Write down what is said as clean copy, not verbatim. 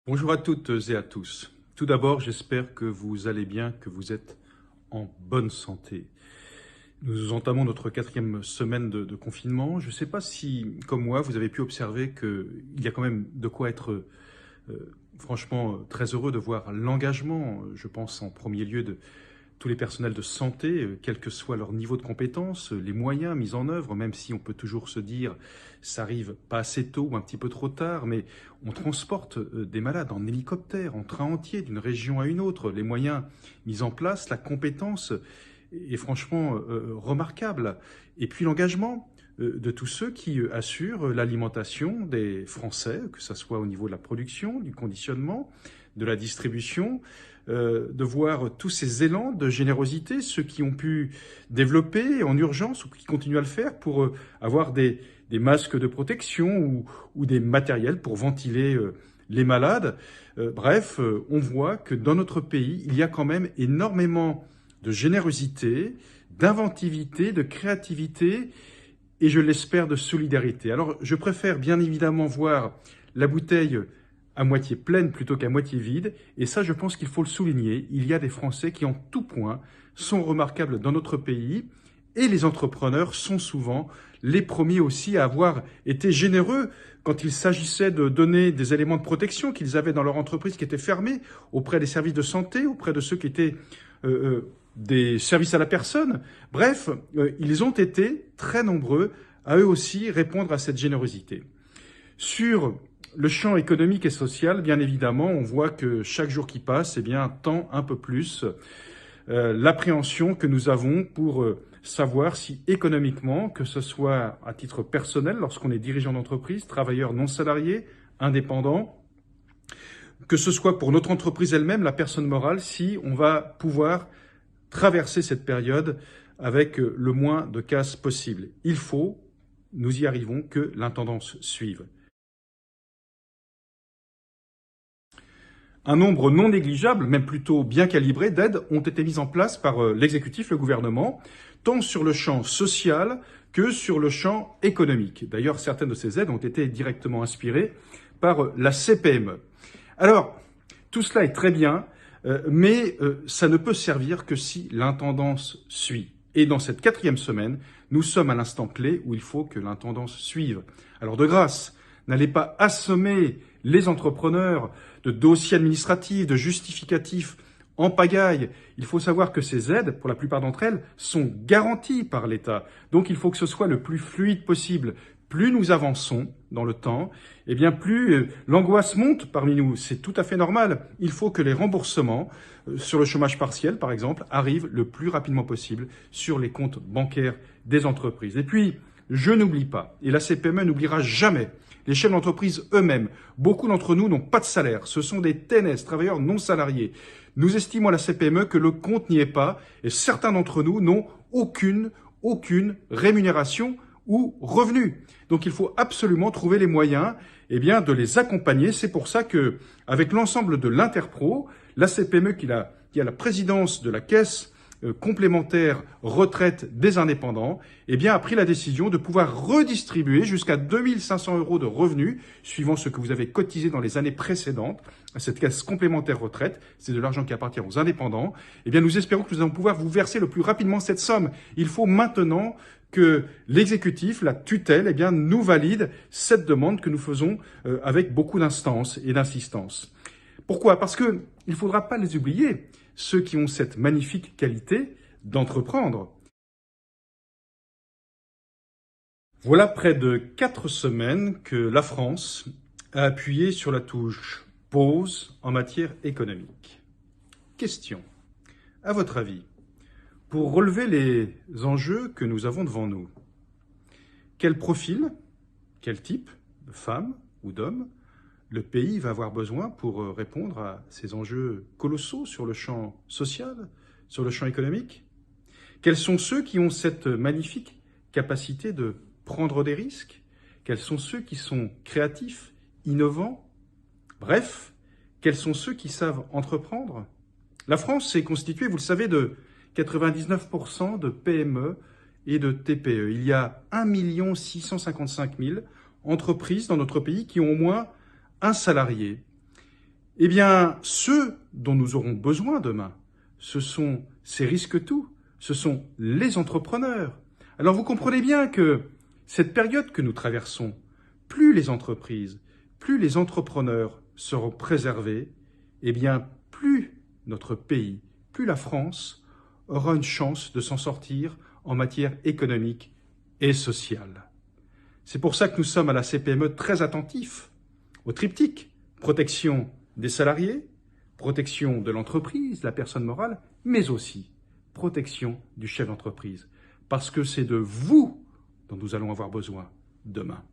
Bonjour à toutes et à tous. Tout d'abord, j'espère que vous allez bien, que vous êtes en bonne santé. Nous entamons notre 4e semaine de confinement. Je ne sais pas si, comme moi, vous avez pu observer qu'il y a quand même de quoi être franchement très heureux de voir l'engagement, je pense en premier lieu de tous les personnels de santé, quel que soit leur niveau de compétence, les moyens mis en œuvre, même si on peut toujours se dire ça arrive pas assez tôt ou un petit peu trop tard, mais on transporte des malades en hélicoptère, en train entier, d'une région à une autre. Les moyens mis en place, la compétence est franchement remarquable. Et puis l'engagement de tous ceux qui assurent l'alimentation des Français, que ce soit au niveau de la production, du conditionnement, de la distribution, de voir tous ces élans de générosité, ceux qui ont pu développer en urgence ou qui continuent à le faire pour avoir des masques de protection ou des matériels pour ventiler les malades. Bref, on voit que dans notre pays, il y a quand même énormément de générosité, d'inventivité, de créativité et je l'espère de solidarité. Alors je préfère bien évidemment voir la bouteille à moitié pleine plutôt qu'à moitié vide. Et ça, je pense qu'il faut le souligner. Il y a des Français qui, en tout point, sont remarquables dans notre pays. Et les entrepreneurs sont souvent les premiers aussi à avoir été généreux quand il s'agissait de donner des éléments de protection qu'ils avaient dans leur entreprise qui étaient fermés auprès des services de santé, auprès de ceux qui étaient des services à la personne. Bref, ils ont été très nombreux à eux aussi répondre à cette générosité. Sur le champ économique et social, bien évidemment, on voit que chaque jour qui passe, eh bien, tend un peu plus l'appréhension que nous avons pour savoir si économiquement, que ce soit à titre personnel, lorsqu'on est dirigeant d'entreprise, travailleur non salarié, indépendant, que ce soit pour notre entreprise elle-même, la personne morale, si on va pouvoir traverser cette période avec le moins de casse possible. Il faut, nous y arrivons, que l'intendance suive. Un nombre non négligeable, même plutôt bien calibré, d'aides ont été mises en place par l'exécutif, le gouvernement, tant sur le champ social que sur le champ économique. D'ailleurs, certaines de ces aides ont été directement inspirées par la CPME. Alors, tout cela est très bien, mais ça ne peut servir que si l'intendance suit. Et dans cette 4e semaine, nous sommes à l'instant clé où il faut que l'intendance suive. Alors de grâce, n'allez pas assommer les entrepreneurs de dossiers administratifs, de justificatifs en pagaille. Il faut savoir que ces aides, pour la plupart d'entre elles, sont garanties par l'État. Donc il faut que ce soit le plus fluide possible. Plus nous avançons dans le temps, eh bien plus l'angoisse monte parmi nous. C'est tout à fait normal. Il faut que les remboursements sur le chômage partiel, par exemple, arrivent le plus rapidement possible sur les comptes bancaires des entreprises. Et puis, je n'oublie pas, et la CPME n'oubliera jamais, les chefs d'entreprise eux-mêmes. Beaucoup d'entre nous n'ont pas de salaire. Ce sont des TNS, travailleurs non salariés. Nous estimons à la CPME que le compte n'y est pas et certains d'entre nous n'ont aucune rémunération ou revenu. Donc il faut absolument trouver les moyens de les accompagner. C'est pour ça que, avec l'ensemble de l'Interpro, la CPME qui a la présidence de la caisse complémentaire retraite des indépendants, a pris la décision de pouvoir redistribuer jusqu'à 2 500 € de revenus, suivant ce que vous avez cotisé dans les années précédentes, à cette caisse complémentaire retraite. C'est de l'argent qui appartient aux indépendants. Nous espérons que nous allons pouvoir vous verser le plus rapidement cette somme. Il faut maintenant que l'exécutif, la tutelle, nous valide cette demande que nous faisons avec beaucoup d'instance et d'insistance. Pourquoi ? Parce qu'il ne faudra pas les oublier, ceux qui ont cette magnifique qualité d'entreprendre. Voilà près de 4 semaines que la France a appuyé sur la touche pause en matière économique. Question. À votre avis, pour relever les enjeux que nous avons devant nous, quel profil, quel type de femme ou d'homme le pays va avoir besoin pour répondre à ces enjeux colossaux sur le champ social, sur le champ économique? Quels sont ceux qui ont cette magnifique capacité de prendre des risques? Quels sont ceux qui sont créatifs, innovants? Bref, quels sont ceux qui savent entreprendre? La France s'est constituée, vous le savez, de 99% de PME et de TPE. Il y a 1 655 000 entreprises dans notre pays qui ont au moins un salarié. Eh bien, ceux dont nous aurons besoin demain, ce sont ces risques tout, ce sont les entrepreneurs. Alors vous comprenez bien que cette période que nous traversons, plus les entreprises, plus les entrepreneurs seront préservés, eh bien, plus notre pays, plus la France aura une chance de s'en sortir en matière économique et sociale. C'est pour ça que nous sommes à la CPME très attentifs au triptyque protection des salariés, protection de l'entreprise, la personne morale, mais aussi protection du chef d'entreprise. Parce que c'est de vous dont nous allons avoir besoin demain.